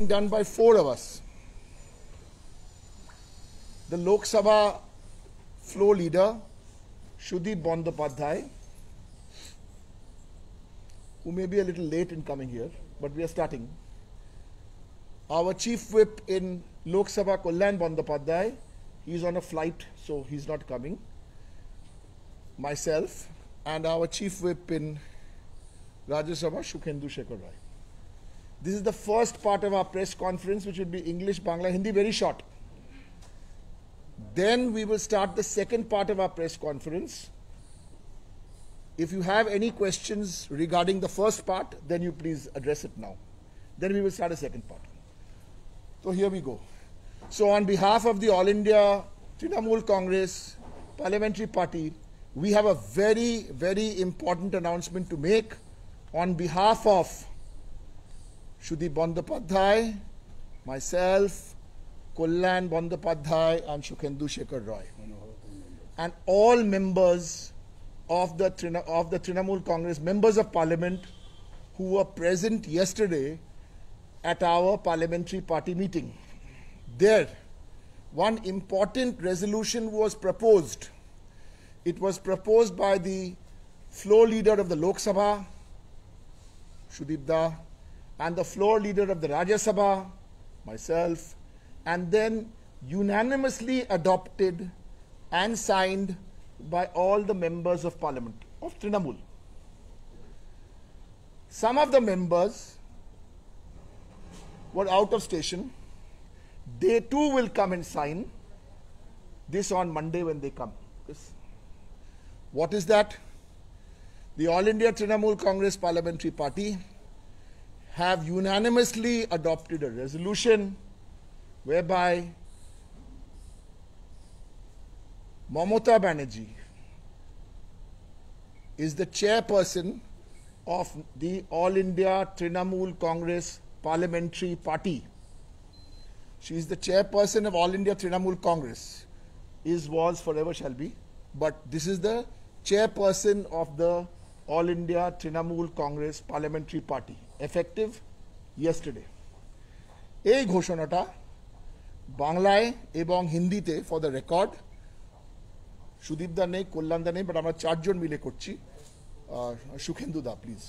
done by 4 of us. The Lok Sabha floor leader, Sudeep Bandyopadhyay, who may be a little late in coming here, but we are starting. Our chief whip in Lok Sabha, Kullan Bandyopadhyay, he's on a flight, so he's not coming. Myself, and our chief whip in Rajya Sabha, Shukhendu Shekhar Roy. This is the first part of our press conference, which will be English, Bangla, Hindi, very short. Then we will start the second part of our press conference. If you have any questions regarding the first part, then you please address it now. Then we will start the second part. So here we go. So on behalf of the All India Trinamool Congress Parliamentary Party, we have a very, very important announcement to make on behalf of Sudeep Bandyopadhyay, myself, Kullan Bandyopadhyay and Shukhendu Shekhar Roy, and all members of the Trinamool Congress, members of Parliament who were present yesterday at our parliamentary party meeting. There, one important resolution was proposed. It was proposed by the floor leader of the Lok Sabha, Sudeep Da, and the floor leader of the Rajya Sabha, myself, and then unanimously adopted and signed by all the members of Parliament of Trinamool. Some of the members were out of station. They too will come and sign this on Monday when they come. Yes. What is that? The All India Trinamool Congress Parliamentary Party have unanimously adopted a resolution whereby Mamata Banerjee is the chairperson of the All India Trinamool Congress Parliamentary Party. She is the chairperson of All India Trinamool Congress. Is, was, forever shall be. But this is the chairperson of the All India Trinamool Congress Parliamentary Party, effective yesterday. এই ঘোষণাটা বাংলায় এবং হিন্দিতে for the record Sudip দা নেই, কল্যাণ দা নেই, but আমরা 4 জন মিলে করছি। সুখেন্দু দা please.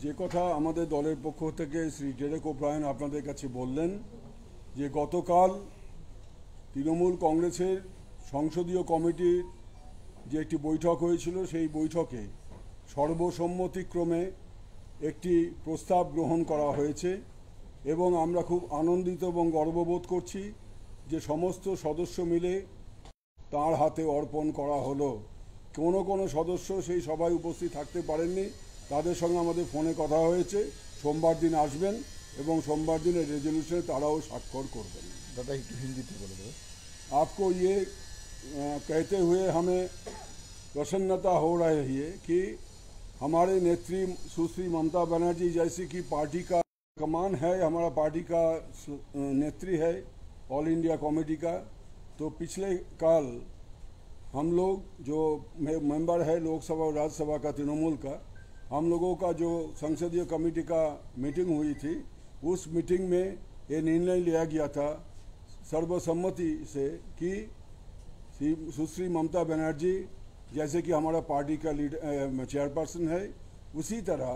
যে কথা আমাদের দলের পক্ষ থেকে শ্রী ডেরেক ওব্রায়েন আপনাদের কাছে বললেন যে গতকাল তৃণমূল কংগ্রেসের সংসদীয় কমিটির যে একটি বৈঠক হয়েছিল, সেই বৈঠকে সর্বসম্মতিক্রমে একটি প্রস্তাব গ্রহণ করা হয়েছে এবং আমরা খুব আনন্দিত এবং গর্ববোধ করছি যে সমস্ত সদস্য মিলে তার হাতে অর্পণ করা হলো। কোনো সদস্য সেই সভায় উপস্থিত থাকতে পারেননি, তাদের সঙ্গে আমাদের ফোনে কথা হয়েছে, সোমবার দিন আসবেন এবং সোমবার দিনের রেজলিউশনে তারাও স্বাক্ষর করবেন। দাদা একটু হিন্দিতে বলে দেবে। आपको ये कहते हुए हमें प्रसन्नता हो रही है कि हमारे नेत्री सुश्री ममता बनर्जी जैसी कि पार्टी का कमान है, हमारा पार्टी का नेत्री है ऑल इंडिया कमेटी का। तो पिछले काल हम लोग जो मेंबर है लोकसभा और राज्यसभा का तृणमूल का, हम लोगों का जो संसदीय कमेटी का मीटिंग हुई थी, उस मीटिंग में ये निर्णय लिया गया था सर्वसम्मति से कि सुश्री ममता बनर्जी जैसे कि हमारा पार्टी का चेयरपर्सन है, उसी तरह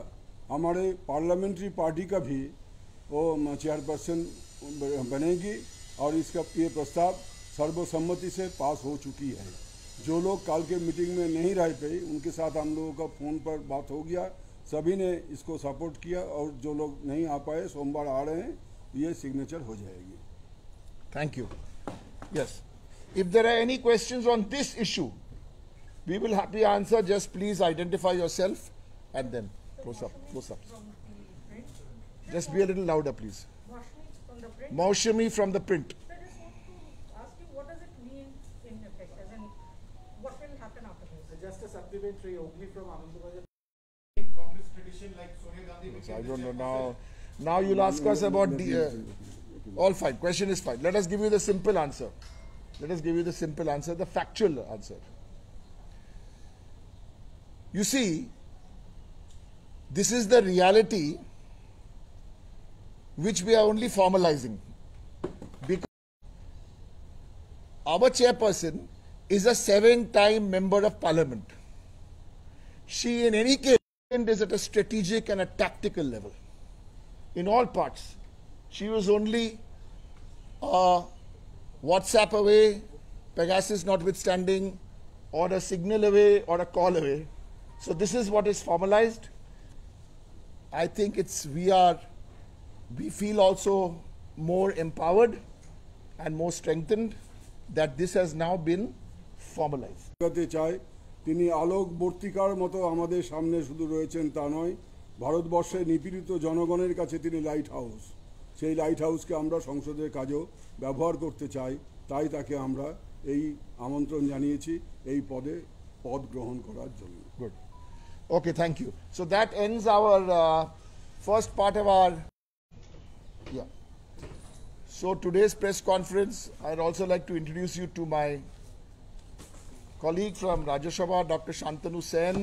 हमारे पार्लियामेंट्री पार्टी का भी वो चेयरपर्सन बनेगी और इसका ये प्रस्ताव सर्वसम्मति से पास हो चुकी है। जो लोग कल के मीटिंग में नहीं रह पाए, उनके साथ हम लोगों का फ़ोन पर बात हो गया, सभी ने इसको सपोर्ट किया और जो लोग नहीं आ पाए सोमवार आ रहे हैं, ये सिग्नेचर हो जाएगी। Thank you. Yes. If there are any questions on this issue, we will happily answer. Just please identify yourself and then close up. Close up. Just be a little louder, please. Maushami from the print. I just want to ask you, what does it mean in effect? As in, what will happen after this? Just a supplementary, only from Anandabhajan. Congress tradition like Sonia Gandhi. So I don't know now. You'll ask us about the. All fine. Question is fine. Let us give you the simple answer. Let us give you the simple answer, the factual answer. You see, this is the reality which we are only formalizing. Because our chairperson is a 7-time member of parliament. She, in any case, is at a strategic and a tactical level. In all parts. She was only a WhatsApp away, Pegasus notwithstanding, or a signal away, or a call away. So this is what is formalized. I think we feel also more empowered and more strengthened that this has now been formalized. তিনি আলোকবর্তিকার মতো আমাদের সামনে শুধু রয়েছেন তা নয়, ভারতবর্ষে নিপীড়িত জনগণের কাছে তিনি লাইট হাউস। সেই লাইট হাউসকে আমরা সংসদের কাজেও ব্যবহার করতে চাই, তাই তাকে আমরা এই আমন্ত্রণ জানিয়েছি এই পদ গ্রহণ করার জন্য। Good. Okay, thank you. So that ends our first part of our. Yeah. So today's press conference, I'd also like to introduce you to my colleague from Rajya Sabha, Dr. Shantanu Sen,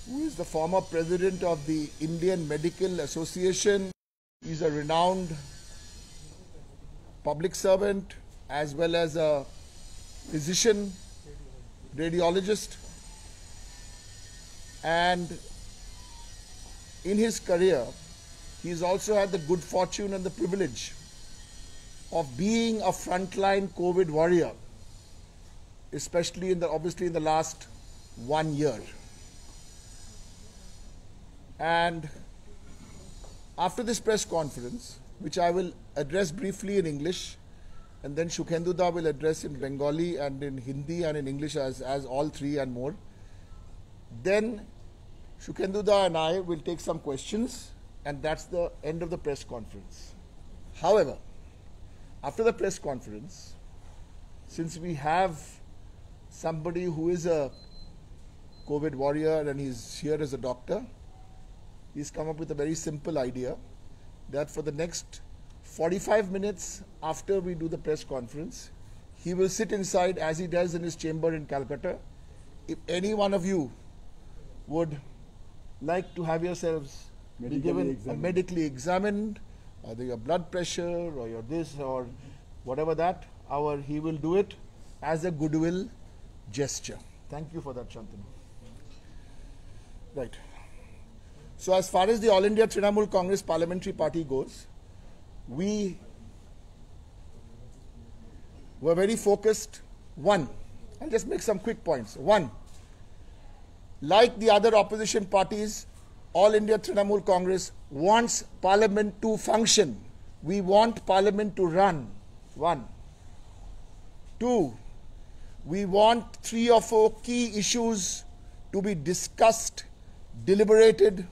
who is the former president of the Indian Medical Association. He's a renowned public servant as well as a physician, radiologist, and in his career he's also had the good fortune and the privilege of being a frontline COVID warrior, especially obviously in the last 1 year. And after this press conference, which I will address briefly in English, and then Shukhendu Da will address in Bengali and in Hindi and in English as all three and more, then Shukhendu Da and I will take some questions, and that's the end of the press conference. However, after the press conference, since we have somebody who is a COVID warrior and he's here as a doctor, he's come up with a very simple idea that for the next 45 minutes after we do the press conference, he will sit inside as he does in his chamber in Calcutta. If any one of you would like to have yourselves be given medically examined, either your blood pressure or your this or whatever that, he will do it as a goodwill gesture. Thank you for that, Shantanu. Right. So as far as the All India Trinamool Congress Parliamentary Party goes, we were very focused. One, I'll just make some quick points. One, like the other opposition parties, All India Trinamool Congress wants Parliament to function. We want Parliament to run. One. Two, we want 3 or 4 key issues to be discussed, deliberated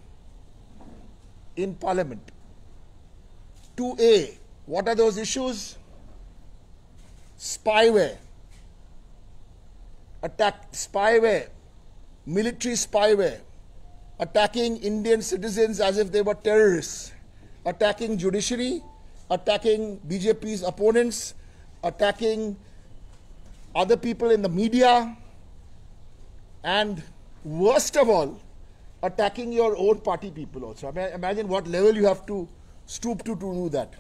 in Parliament. 2A, what are those issues? Spyware, spyware, military spyware, attacking Indian citizens as if they were terrorists, attacking judiciary, attacking BJP's opponents, attacking other people in the media, and worst of all, attacking your own party people also. I mean, imagine what level you have to stoop to do that.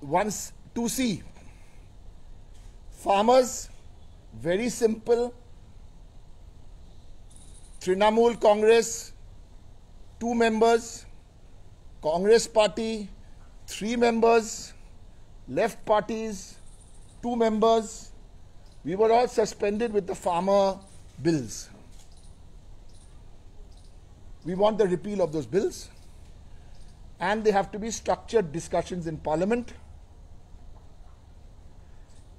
Once 2C, farmers, very simple. Trinamool Congress, 2 members. Congress Party, 3 members. Left parties, 2 members. We were all suspended with the farmer bills. We want the repeal of those bills, and they have to be structured discussions in Parliament.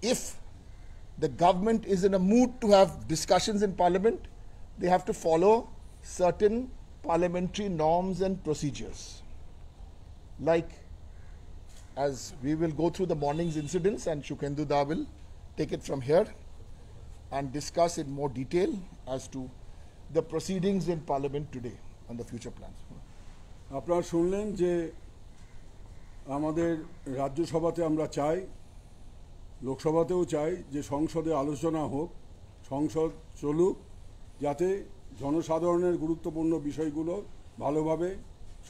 If the government is in a mood to have discussions in Parliament, they have to follow certain parliamentary norms and procedures. Like, as we will go through the morning's incidents, and Shukhendu Da will take it from here and discuss in more detail as to the proceedings in Parliament today and the future plans. আপনারা শুনলেন যে আমাদের রাজ্যসভাতে আমরা চাই, লোকসভাতেও চাই যে সংসদে আলোচনা হোক, সংসদ চলুক, যাতে জনসাধারণের গুরুত্বপূর্ণ বিষয়গুলো ভালোভাবে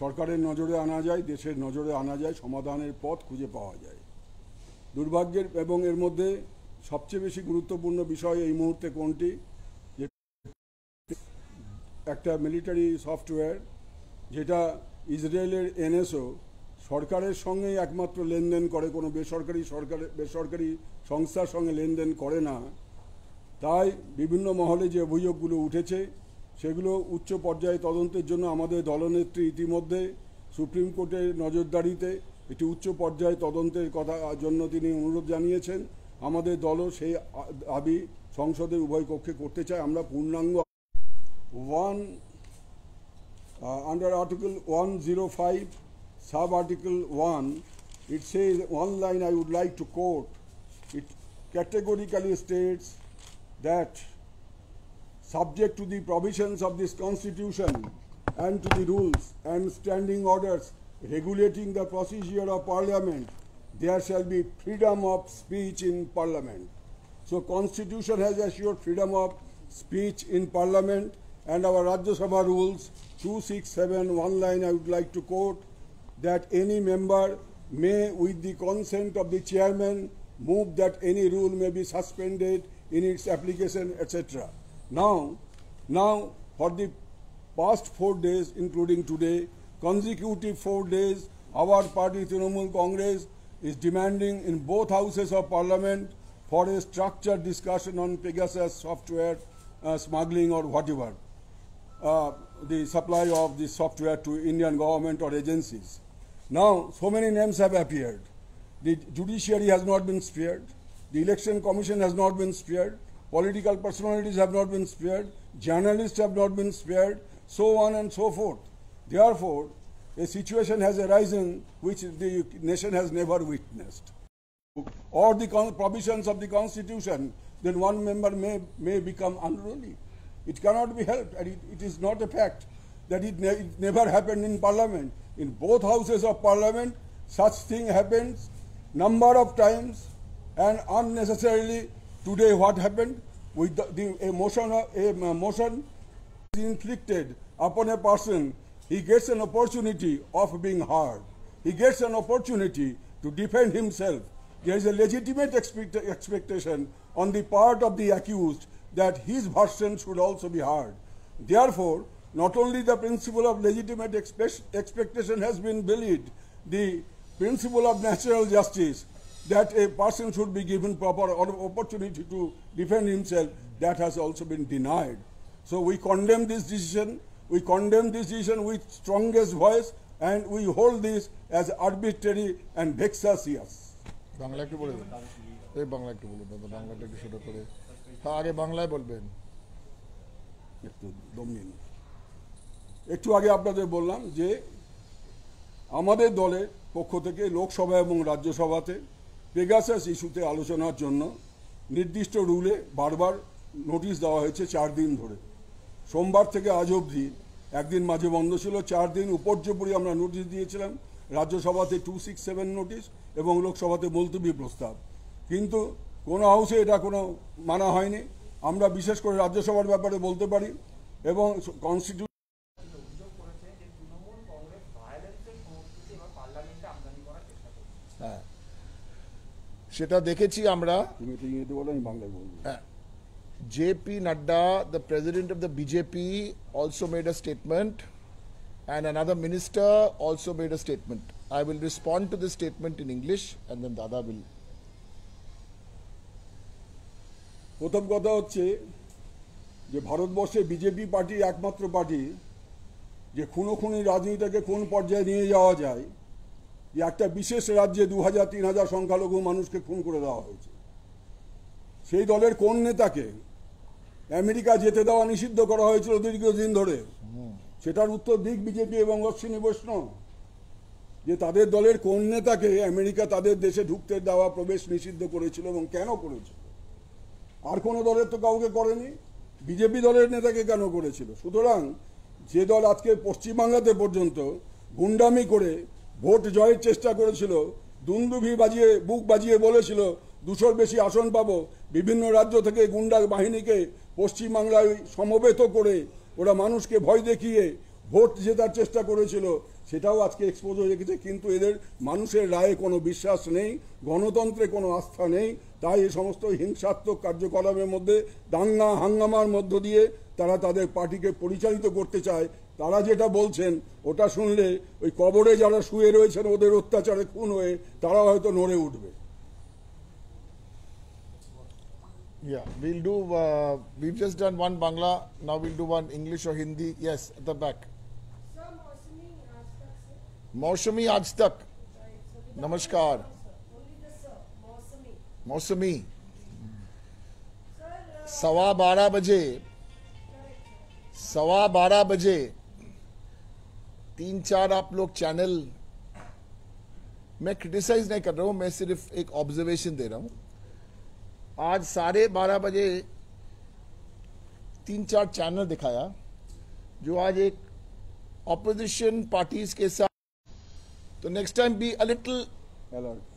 সরকারের নজরে আনা যায়, দেশের নজরে আনা যায়, সমাধানের পথ খুঁজে পাওয়া যায়। দুর্ভাগ্যের এবং এর মধ্যে সবচেয়ে বেশি গুরুত্বপূর্ণ বিষয় এই মুহূর্তে কোনটি, যে একটা মিলিটারি সফটওয়্যার যেটা ইসরায়েলের এনএসও সরকারের সঙ্গেই একমাত্র লেনদেন করে, কোনো বেসরকারি সংস্থার সঙ্গে লেনদেন করে না। তাই বিভিন্ন মহলে যে অভিযোগগুলো উঠেছে সেগুলো উচ্চ পর্যায়ে তদন্তের জন্য আমাদের দলনেত্রী ইতিমধ্যে সুপ্রিম কোর্টের নজরদারিতে একটি উচ্চ পর্যায়ে তদন্তের কথা জন্য তিনি অনুরোধ জানিয়েছেন। আমাদের দলও সেই দাবি সংসদের উভয় কক্ষে করতে চায়। আমরা পূর্ণাঙ্গ under Article 105, Sub-Article 1, it says, one line I would like to quote, it categorically states that subject to the provisions of this Constitution and to the rules and standing orders regulating the procedure of Parliament, there shall be freedom of speech in Parliament. So Constitution has assured freedom of speech in Parliament, and our Rajya Sabha rules 267, one line I would like to quote, that any member may, with the consent of the chairman, move that any rule may be suspended in its application, etc. Now, for the past 4 days, including today, consecutive 4 days, our party Trinamool Congress is demanding in both houses of Parliament for a structured discussion on Pegasus software smuggling or whatever, the supply of this software to Indian government or agencies. Now, so many names have appeared. The judiciary has not been spared. The election commission has not been spared. Political personalities have not been spared. Journalists have not been spared, so on and so forth. Therefore, a situation has arisen which the nation has never witnessed. Or the provisions of the Constitution, then one member may become unruly. It cannot be helped, and it is not a fact that it never happened in Parliament. In both houses of Parliament, such thing happens number of times, and unnecessarily. Today, what happened with a motion is inflicted upon a person, he gets an opportunity of being heard. He gets an opportunity to defend himself. There is a legitimate expectation on the part of the accused that his version should also be heard. Therefore, not only the principle of legitimate expectation has been belied, the principle of natural justice, that a person should be given proper opportunity to defend himself, that has also been denied. So we condemn this decision. We condemn this decision with strongest voice, and we hold this as arbitrary and vexatious. Bangla একটু বলে দেন, এই বাংলা একটু বলে দেন, বাংলাটা একটু ছোট করে। হ্যাঁ, আগে বাংলায় বলবেন। একটু দম নিন। একটু আগে আপনাদের বললাম যে আমাদের দলের পক্ষ থেকে লোকসভা এবং রাজ্যসভাতে পেগাসাস ইস্যুতে আলোচনার জন্য নির্দিষ্ট রুলে বারবার নোটিশ দেওয়া হয়েছে 4 দিন ধরে। সোমবার থেকে আজ অবধি একদিন মাঝে বন্ধ ছিল, 4 দিন উপর্যুপরি আমরা নোটিশ দিয়েছিলাম। রাজ্যসভাতে 267 নোটিশ এবং লোকসভাতে মুলতবি প্রস্তাব, কিন্তু কোনো হাউসে এটা কোনো মানা হয়নি। আমরা বিশেষ করে রাজ্যসভার ব্যাপারে বলতে পারি এবং কনস্টিটিউশন সেটা দেখেছি আমরা। JP Nadda, the president of the BJP, also made a statement, and another minister also made a statement. I will respond to this statement in English, and then Dada will. প্রথম কথা হচ্ছে যে ভারতবর্ষে BJP party একমাত্র party যে খুনোখুনি রাজনীতিকে কোন পর্যায়ে নিয়ে যাওয়া যায়, যে একটা বিশেষ রাজ্যে 2000-3000 সংখ্যালঘু মানুষকে খুন করে দেওয়া হয়েছে। সেই দলের কোন নেতাকে আমেরিকা যেতে দেওয়া নিষিদ্ধ করা হয়েছিল দীর্ঘদিন ধরে, সেটার উত্তর দিক বিজেপি এবং অশ্বিনী বৈষ্ণব। যে তাদের দলের কোন নেতাকে আমেরিকা তাদের দেশে ঢুকতে দেওয়া প্রবেশ নিষিদ্ধ করেছিল এবং কেন করেছিল? আর কোনো দলের তো কাউকে করেনি, বিজেপি দলের নেতাকে কেন করেছিল? সুতরাং যে দল আজকে পশ্চিমবাংলাতে পর্যন্ত গুন্ডামি করে ভোট জয়ের চেষ্টা করেছিল, দুন্দুভি বাজিয়ে বুক বাজিয়ে বলেছিল 200-র বেশি আসন পাবো, বিভিন্ন রাজ্য থেকে গুন্ডা বাহিনীকে পশ্চিমবাংলায় সমবেত করে ওরা মানুষকে ভয় দেখিয়ে ভোট জেতার চেষ্টা করেছিল, সেটাও আজকে এক্সপোজ হয়ে গেছে। কিন্তু এদের মানুষের রায়ে কোনো বিশ্বাস নেই, গণতন্ত্রে কোনো আস্থা নেই, তাই এই সমস্ত হিংসাত্মক কার্যকলাপের মধ্যে দাঙ্গা হাঙ্গামার মধ্য দিয়ে তারা তাদের পার্টিকে পরিচালিত করতে চায়। তারা যেটা বলছেন ওটা শুনলে ওই কবরে যারা শুয়ে রয়েছেন ওদের অত্যাচারে খুন হয়ে তারা হয়তো নড়ে উঠবে। Yeah, we'll do, we've just done one Bangla, now we'll do one English or Hindi. Yes, at the back. Sir, Mausami Aaj Tak, sir. Mausami Aaj Tak. Right, so without Namaskar. the sir. Only the sir. Mausami. Mausami. Sir, 12:15 बजे, correct, sir. 12:15 बजे 3-4 आप लोग channel, मैं criticise नहीं कर रहा हूं, मैं सिर्फ एक ऑब्जर्वेशन दे रहा हूं। आज 12:30 बजे 3-4 चैनल दिखाया जो आज एक ऑपोजिशन पार्टीज के साथ, तो next time be a little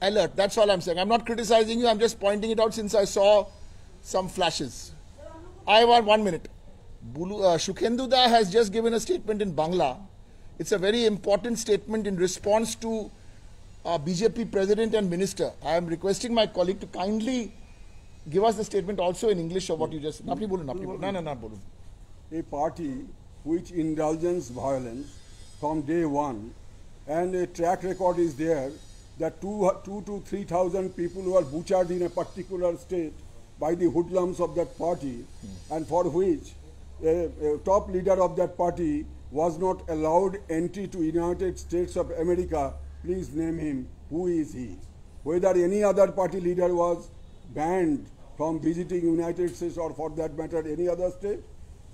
alert. That's all I'm saying. I'm not criticizing you, I'm just pointing it out since I saw some flashes. I want 1 minute. Shukhendu Da has just given a statement in Bangla. It's a very important statement in response to BJP president and minister. I am requesting my colleague to kindly give us the statement also in English of what you just. Napni bolu, napni bolu. No, bolu. A party which indulges violence from day one, and a track record is there that 2,000 to 3,000 people who are butchered in a particular state by the hoodlums of that party, and for which a top leader of that party was not allowed entry to United States of America. Please name him. Who is he? Whether any other party leader was banned from visiting United States or for that matter any other state.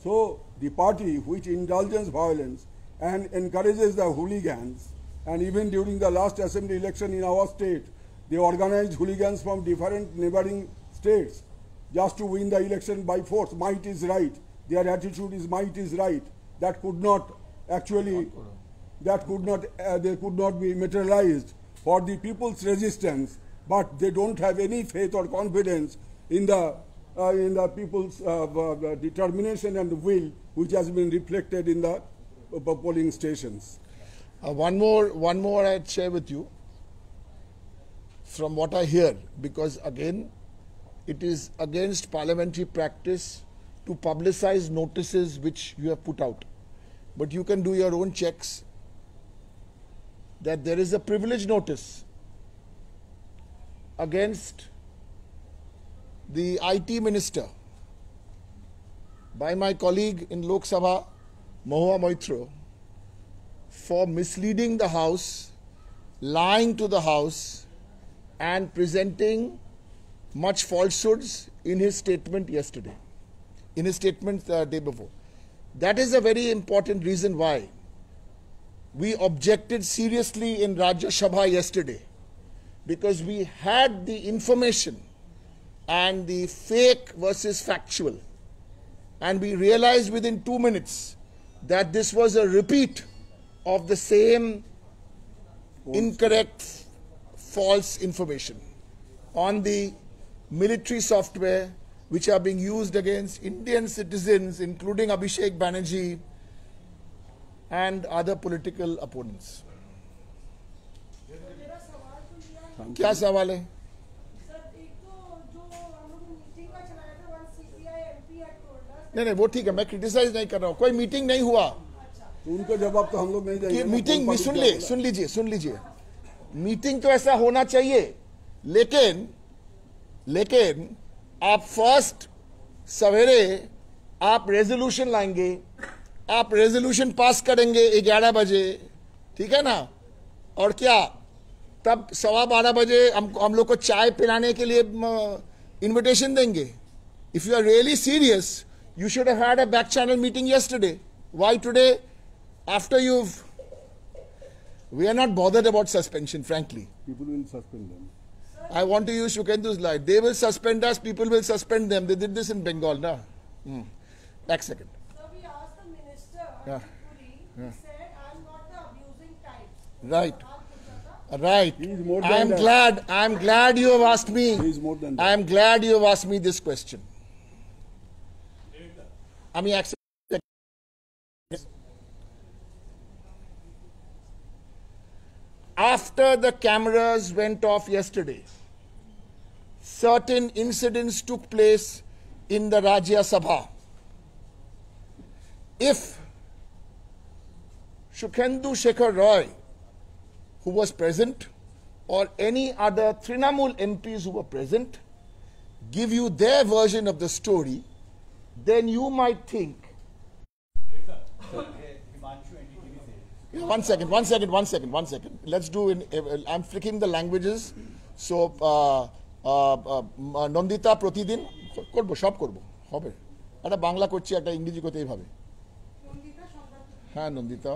So the party which indulges violence and encourages the hooligans, and even during the last assembly election in our state, they organized hooligans from different neighboring states just to win the election by force. Might is right. Their attitude is might is right. That could not actually, they could not be materialized for the people's resistance, but they don't have any faith or confidence in the people's determination and will, which has been reflected in the polling stations. One more I'd share with you from what I hear, because again, it is against parliamentary practice to publicize notices which you have put out. But you can do your own checks that there is a privilege notice against the IT minister by my colleague in Lok Sabha, Mahua Moitro, for misleading the House, lying to the House, and presenting much falsehoods in his statement yesterday, in his statement the day before. That is a very important reason why we objected seriously in Rajya Sabha yesterday, because we had the information and the fake versus factual, and we realized within 2 minutes that this was a repeat of the same incorrect, false information on the military software which are being used against Indian citizens, including Abhishek Banerjee and other political opponents. मेरा सवाल तो लिया क्या सवाल है? Sir, एक तो जो हम लोग मीटिंग का चलाया था, one CPI MP had told us नहीं वो ठीक है, मैं क्रिटिसाइज नहीं कर रहा हूँ, कोई मीटिंग नहीं हुआ। तो उनका जवाब तो हम लोग नहीं देंगे। मीटिंग में सुन लीजिए, मीटिंग तो ऐसा होना चाहिए, लेकिन आप फर्स्ट सवेरे आप रेजोल्यूशन लाएंगे, आप रेजोल्यूशन पास करेंगे 11 बजे, ठीक है ना, और क्या तब 12:15 बजे हम लोग को चाय पिलाने के लिए इनविटेशन देंगे? If you are really serious, you should have had a back channel meeting yesterday. Why today, after we are not bothered about suspension, frankly. People will suspend them. I want to use Shukhendu's line. They will suspend us, people will suspend them. They did this in Bengal, na? Next second. So we asked the minister, Yeah. Puri, he said, I'm not the abusing type. Right. सवाल पूछा था, Right. He is more than I'm glad you have asked me. He is more than that. I am glad you have asked me this question. আমি after the cameras went off yesterday, certain incidents took place in the Rajya Sabha. If Sukhendu Shekhar Roy, who was present, or any other Trinamool MPs who were present, give you their version of the story, then you might think. One second. Let's do I'm flicking the languages. So, Nandita Pratidin, korbo, shop korbo, hobe. Eta Bangla korchi, eta Ingreji kote bhabe. হ্যাঁ নন্দিতা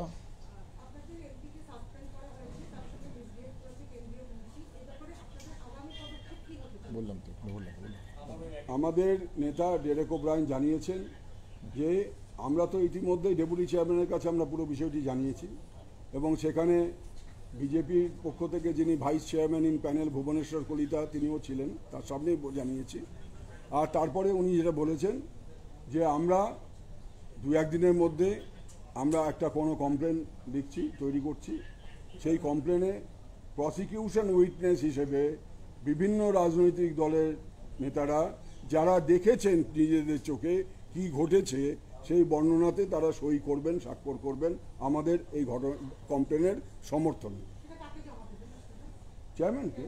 বললাম আমাদের নেতা Derek O'Brien জানিয়েছেন যে আমরা তো ইতিমধ্যেই deputy চেয়ারম্যানের কাছে আমরা পুরো বিষয়টি জানিয়েছি এবং সেখানে বিজেপির পক্ষ থেকে যিনি vice chairman in panel Bhubaneswar Kalita তিনিও ছিলেন, তার সামনেই জানিয়েছি। আর তারপরে উনি যেটা বলেছেন যে আমরা 2-1 দিনের মধ্যে আমরা একটা কোনো কমপ্লেন লিখছি, তৈরি করছি। সেই কমপ্লেনে প্রসিকিউশন উইটনেস হিসেবে বিভিন্ন রাজনৈতিক দলের নেতারা যারা দেখেছেন নিজেদের চোখে কি ঘটেছে সেই বর্ণনাতে তারা সই করবেন, স্বাক্ষর করবেন আমাদের এই কমপ্লেনের সমর্থনে। চেয়ারম্যানকে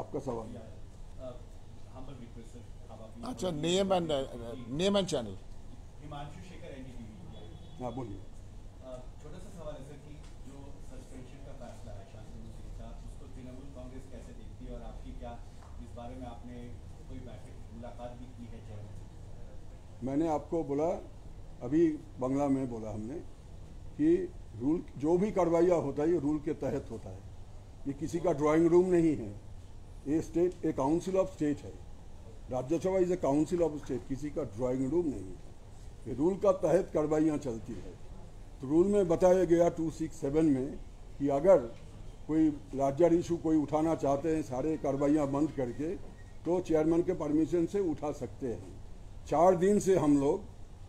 आपका सवाल। अच्छा, name and channel. Himanshu Shekhar NDTV. हाँ बोलिए। छोटा सा सवाल है सर कि जो सस्पेंशन का फैसला है शांतनु सिंह का, उसको तृणमूल कांग्रेस कैसे देखती है और आपकी क्या इस बारे में आपने कोई बैठक मुलाकात भी की है चेयरमैन? मैंने आपको बोला, अभी बंगला में बोला हमने कि रूल जो भी कार्रवाइयाँ होता है ये रूल के तहत होता है। ये किसी का ड्राइंग रूम नहीं है, ये state a council of state है। Rajya Sabha is a council of state, किसी का ड्राइंग रूम नहीं है। ये रूल का तहत कार्रवाइयाँ चलती है। तो रूल में बताया गया 267 में कि अगर कोई राज्य इशू कोई उठाना चाहते हैं सारे कार्रवाइयाँ बंद करके, तो चेयरमैन के परमिशन से उठा सकते हैं। 4 दिन से हम लोग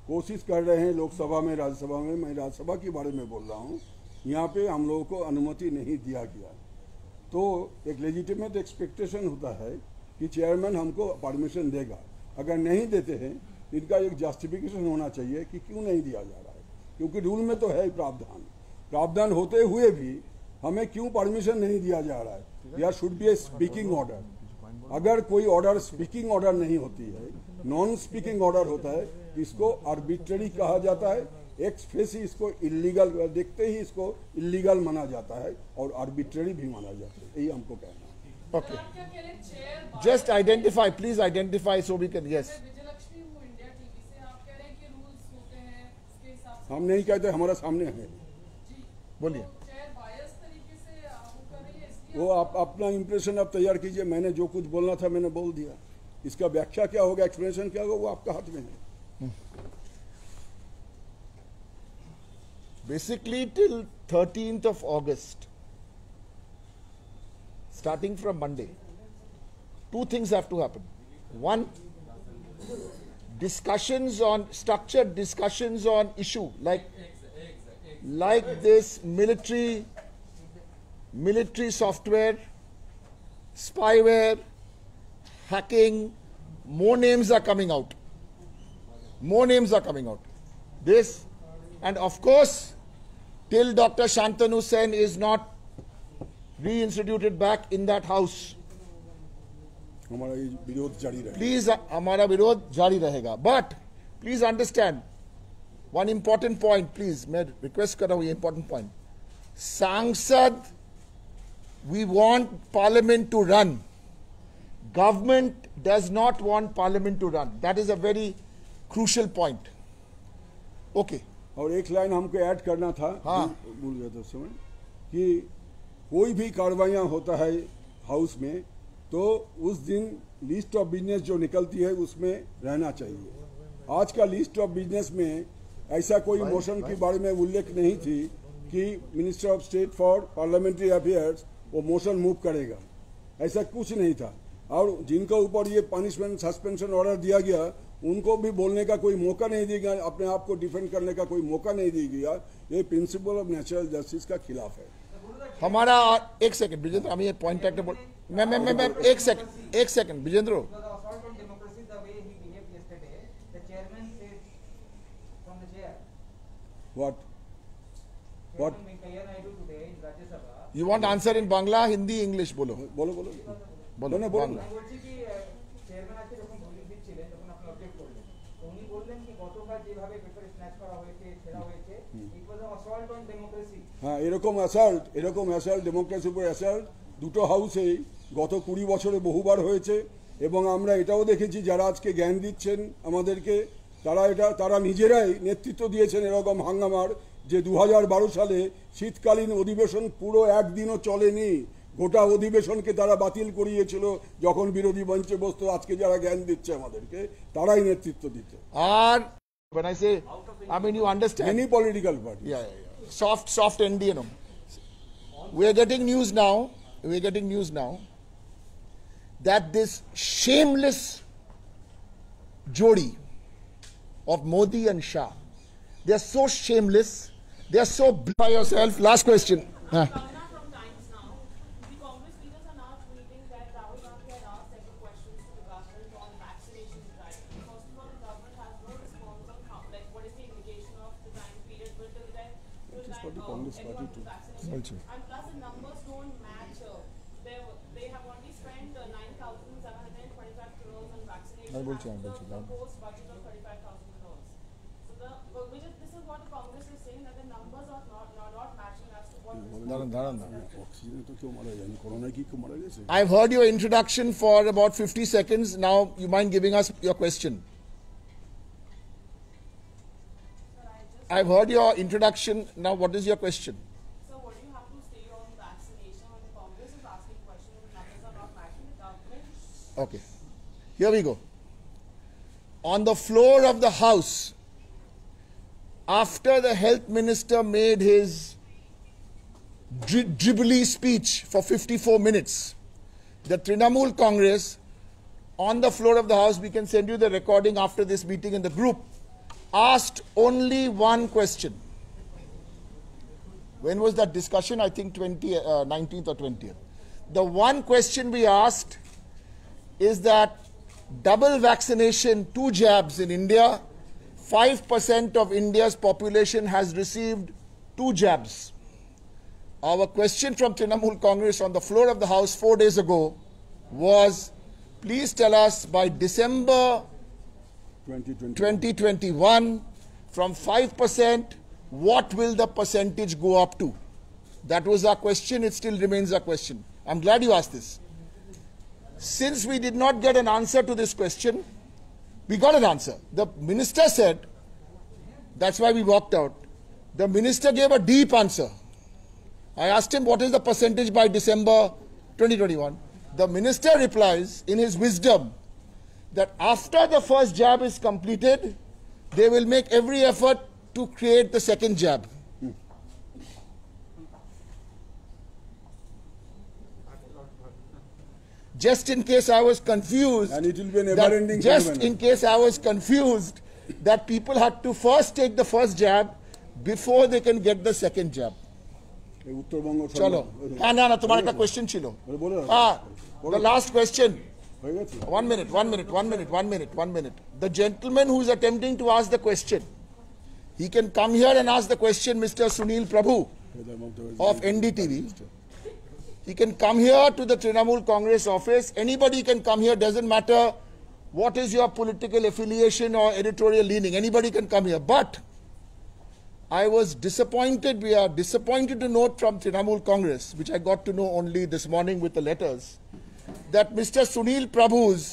कोशिश कर रहे हैं लोकसभा में, राज्यसभा में, मैं राज्यसभा के बारे में बोल रहा हूँ, यहाँ पे हम लोगों को अनुमति नहीं दिया गया। तो एक लेजिटिमेट एक्सपेक्टेशन होता है कि चेयरमैन हमको परमिशन देगा। अगर नहीं देते हैं इनका एक जस्टिफिकेशन होना चाहिए कि क्यों नहीं दिया जा रहा है, क्योंकि रूल में तो है प्रावधान होते हुए भी हमें क्यों परमिशन नहीं दिया जा रहा है। There should be a speaking order. अगर कोई ऑर्डर स्पीकिंग ऑर्डर नहीं होती है, नॉन स्पीकिंग ऑर्डर होता है, इसको आर्बिट्ररी कहा जाता है। एक्स फेसी इसको इलीगल, देखते ही इसको इलीगल माना जाता है और आर्बिट्ररी भी माना जाता है। यही हमको कहना है। Okay, just identify, please identify so we can. Yes, हम नहीं कहते, हमारा सामने है। बोलिए। वो आप अपना इंप्रेशन आप तैयार कीजिए। मैंने जो कुछ बोलना था मैंने बोल दिया। इसका व्याख्या क्या होगा, एक्सप्लेनेशन क्या होगा, वो आपका हाथ में है। Basically till 13th of August, starting from Monday, 2 things have to happen. One, structured discussions on issue like this military software, spyware, hacking. More names are coming out. This, and of course, till Dr. Shantanu Sen is not reinstituted back in that house, हमारा ये विरोध जारी रहेगा। Please हमारा विरोध जारी रहेगा। But please understand one important point, please मैं रिक्वेस्ट कर रहा हूं, ये इंपॉर्टेंट पॉइंट। सांसद, we want parliament to run, government does not want parliament to run. That is a very crucial point. Okay, और एक लाइन हमको ऐड करना था, हाँ। भूल गया था उस समय, कि कोई भी कार्रवाइयाँ होता है हाउस में तो उस दिन लिस्ट ऑफ बिजनेस जो निकलती है उसमें रहना चाहिए। आज का लिस्ट ऑफ बिजनेस में ऐसा कोई मोशन के बारे में उल्लेख नहीं थी कि minister of state for parliamentary affairs वो मोशन मूव करेगा, ऐसा कुछ नहीं था। और जिनका ऊपर ये पनिशमेंट सस्पेंशन ऑर्डर दिया गया उनको भी बोलने का कोई मौका नहीं दिया गया, अपने आप को डिफेंड करने का कोई मौका नहीं दिया गया। ये प्रिंसिपल ऑफ नेचुरल जस्टिस का खिलाफ है। हमारा एक सेकंड विजेंद्र আমি পয়েন্ট একটা বল मैं एक second Vijender Because the assault on democracy, the way he behaved yesterday, the chairman said from the chair, What? What? Chairman Venkaiah Naidu today in Rajya Sabha, you want answer in Bangla Hindi English बोलो বলো বলো बोलो না, বলো বাংলা। না। আমি বলছি কি চেয়ারম্যান আজকে যখন দলিল দিচ্ছিলেন তখন আপনি অবজেক্ট করলেন, তো উনি বললেন কি গতকাল যেভাবে পেপার স্ন্যাচ করা হয়েছে, ছেড়া হয়েছে, ইট ওয়াজ অ্যাসল্ট অন ডেমোক্রেসি। হ্যাঁ, এরকম অ্যাসাল্ট ডেমোক্রেসির উপর অ্যাসাল্ট দুটো হাউসেই গত 20 বছরে বহুবার হয়েছে, এবং আমরা এটাও দেখেছি যারা আজকে জ্ঞান দিচ্ছেন আমাদেরকে তারা নিজেরাই নেতৃত্ব দিয়েছেন এরকম হাঙ্গামার, যে 2012 সালে শীতকালীন অধিবেশন পুরো একদিনও চলেনি, গোটা অধিবেশনকে তারা বাতিল করিয়েছিল যখন বিরোধী মঞ্চে বসতো। আজকে যারা জ্ঞান দিচ্ছে আমাদেরকে তারাই নেতৃত্ব দিচ্ছে। আর when I say I mean you understand any political party. yeah. soft NDN we are getting news now that this shameless jodi of Modi and Shah, they are so shameless, they are so by yourself. Last question. From Times Now, the Congress leaders are now tweeting that Rahul Gandhi had asked several questions to the government on vaccination drive. First of all, the government has no response on how, like, what is the indication of the time period till then everyone is vaccinated. And plus the numbers don't match. They have only spent 9,725 crores on vaccination as the proposed budget of 35,000 crores. So this is what the Congress is saying, that the numbers are not matching as to what. অক্সিজেনে তো কেউ মারা যায়নি, করোনায় কি কেউ মারা গেছে? I've heard your introduction for about 50 seconds. Now you mind giving us your question? I've heard your introduction. Now what is your question? So what do you have to say on vaccination when the Congress is asking questions and the numbers are not matching the government? Okay, here we go. On the floor of the House, after the health minister made his dribbly speech for 54 minutes, the Trinamool Congress, on the floor of the House, we can send you the recording after this meeting in the group, asked only one question. When was that discussion? I think 19th or 20th. The one question we asked is that double vaccination, 2 jabs in India, 5% of India's population has received 2 jabs. Our question from Trinamool Congress on the floor of the House 4 days ago was, please tell us by December 2021, from 5%, what will the percentage go up to? That was our question. It still remains our question. I'm glad you asked this. Since we did not get an answer to this question, we got an answer. The minister said, that's why we walked out. The minister gave a deep answer. I asked him, what is the percentage by December 2021? The minister replies, in his wisdom, that after the first jab is completed, they will make every effort to create the second jab. Just in case I was confused, And it will be a never-ending just phenomenon. in case I was confused, that people had to first take the first jab before they can get the second jab. এই উত্তরবঙ্গ চলো হ্যাঁ না তোমার একটা question ছিল the last question. হয়ে গেছে? One minute. The gentleman who is attempting to ask the question, he can come here and ask the question, Mr. Sunil Prabhu of NDTV. He can come here to the Trinamool Congress office. Anybody can come here, doesn't matter what is your political affiliation or editorial leaning. Anybody can come here. But I was disappointed, we are disappointed to note from Trinamool Congress, which I got to know only this morning with the letters, that Mr. Sunil Prabhu's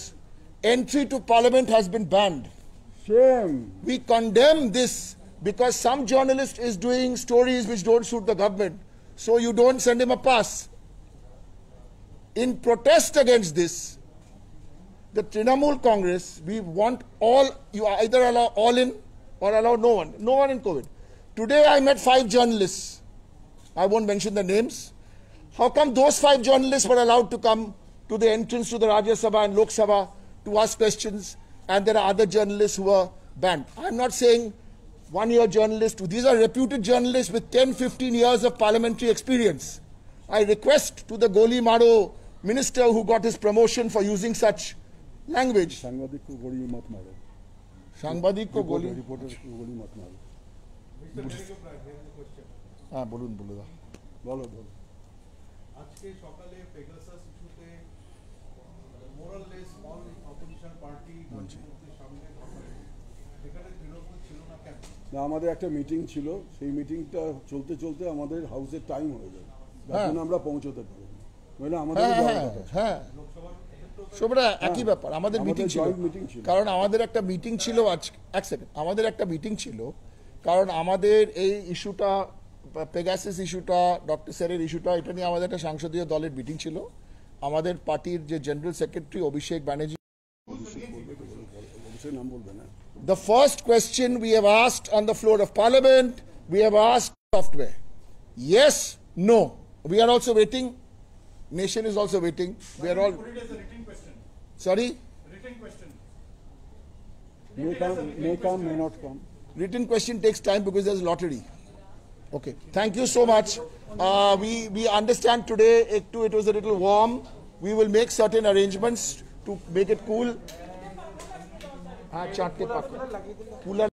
entry to Parliament has been banned. Shame. We condemn this because some journalist is doing stories which don't suit the government, so you don't send him a pass. In protest against this, the Trinamool Congress, we want all, you either allow all in or allow no one in COVID. Today I met 5 journalists. I won't mention the names. How come those 5 journalists were allowed to come to the entrance to the Rajya Sabha and Lok Sabha to ask questions, and there are other journalists who were banned? I'm not saying one-year journalists. These are reputed journalists with 10-15 years of parliamentary experience. I request to the Goli Maro minister who got his promotion for using such language. सांबादिक को गोली मत मारो, সাংবাদিক को गोली reporter को गोली मत मारो। हाँ बोलून बोलो बोलो बोलो। আজকে সকালে পেগাসাস ইস্যুতে মোরাললেস অল অপোজিশন পার্টি মঞ্চের সামনে এখানে তৃণমূল ছিল না কেন? না, আমাদের একটা মিটিং ছিল, সেই মিটিংটা চলতে চলতে আমাদের হাউসের টাইম হয়ে যায়, যার জন্য আমরা পৌঁছতে পারি না। নইলে আমাদের হ্যাঁ সবরা একই ব্যাপার, আমাদের মিটিং ছিল, কারণ আমাদের একটা মিটিং ছিল আজ, এক সেকেন্ড, আমাদের একটা মিটিং ছিল, কারণ আমাদের এই ইস্যুটা, পেগাসাস ইস্যুটা, ডক্টর স্যারের ইস্যুটা, এটা নিয়ে আমাদের একটা সংসদীয় দলের মিটিং ছিল। আমাদের পার্টির যে জেনারেল সেক্রেটারি অভিষেক ব্যানার্জি, নাম বলবে না। The first question we have asked on the floor of Parliament, we have asked software. Yes, no. We are also waiting. Nation is also waiting. We are all. Put it as a written question. Sorry? Written question. May come, may not come. Written question takes time because there's lottery. Okay. Thank you so much. We understand today it was a little warm. We will make certain arrangements to make it cool. हाँ चाटते पाक cooler